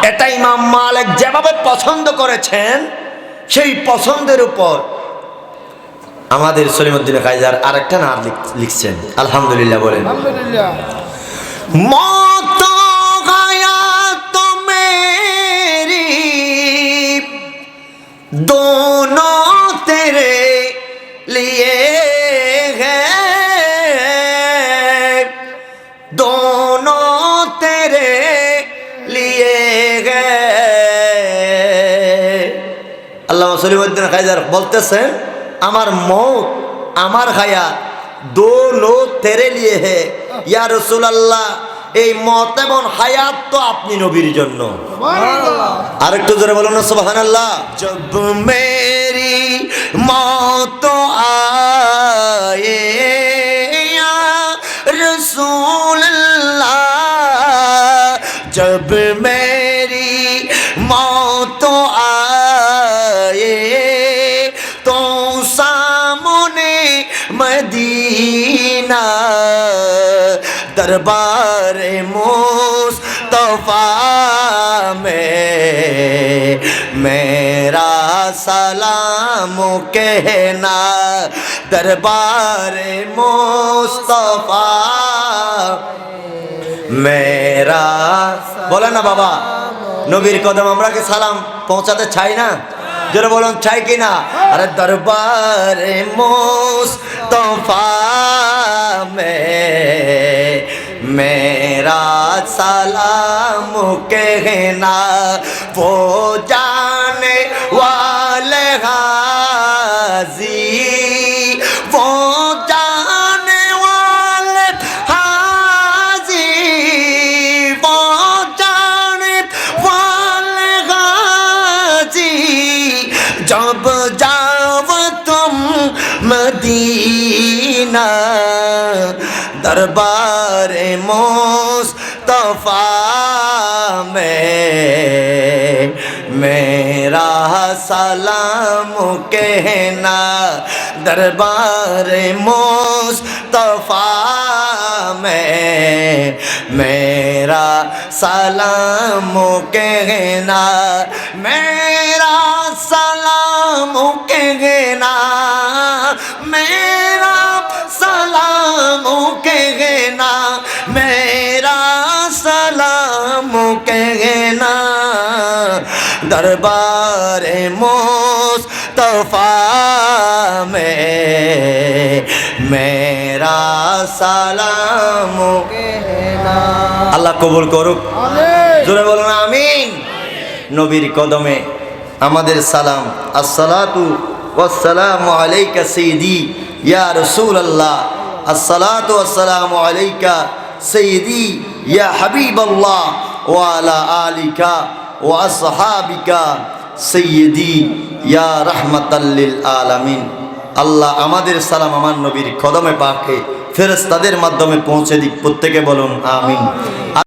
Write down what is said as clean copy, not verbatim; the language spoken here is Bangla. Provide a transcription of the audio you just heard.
এটা ইমাম মালিক যেভাবে পছন্দ করেছেন, সেই পছন্দের উপর আমাদের সলিমউদ্দিন কায়সার আরেকটা নাম লিখছেন। আলহামদুলিল্লাহ বলেন। আলহামদুলিল্লাহ। मौत हयात मेरी दोनों तेरे लिए है, दोनों तेरे लिए है। আল্লামা সলিমউদ্দিন কায়সার বলতেছেন, আমার মৌত আমার হায়াত दोनों तेरे लिए है। या रसूल अल्लाह, এই মত এবং হায়াত তো আপনি নবীর জন্য। সুবহানাল্লাহ। আরেকটু জোরে বলুন না সুবহানাল্লাহ। जब मेरी मौत आए या रसूल अल्लाह, जब मेरी मौत आए तो सामने मदीना दरबार मुस्तफा में मेरा सलाम कहना, दरबार मुस्तफा मेरा। बोला ना बाबा, नबीर कदम আমরা কি সালাম পৌঁছাতে চাই না? जरा बोलो चाय की ना। अरे दरबार मुस्तफा में मेरा सलाम कहना, वो जाने वाले हाजी, वो जाने वाले हाजी, वो जाने वाले हाजी, जब जाओ तुम मदीना दरबार मुस्तफा में मेरा सलाम कहना, दरबार मुस्तफा में मेरा सलाम कहना, मेरा सलाम कहना, मेरा सलाम कहना, मेरा सलाम कहना, दरबार मुस्तफा में मेरा सलाम कहना। अल्लाह कबूल करुक। जोरे बोलুন आमीन। নবীর কদমে আমাদের সালাম। আসসালাতু ওয়াসসালামু আলাইকা সাইয়্যিদি ইয়া রাসূলুল্লাহ, আসসালাতু ওয়াসসালামু আলাইকা সাইয়্যিদি ইয়া হাবিবাল্লাহ ওয়া আলা আলিকা ওয়া আসহাবিকা সাইয়্যিদি ইয়া রাহমাতাল লিল আলামিন। আল্লাহ আমাদের সালাম আমার নবীর কদমে পাকে ফেরেশতাদের মাধ্যমে পৌঁছে দিক। প্রত্যেকে বলুন আমিন।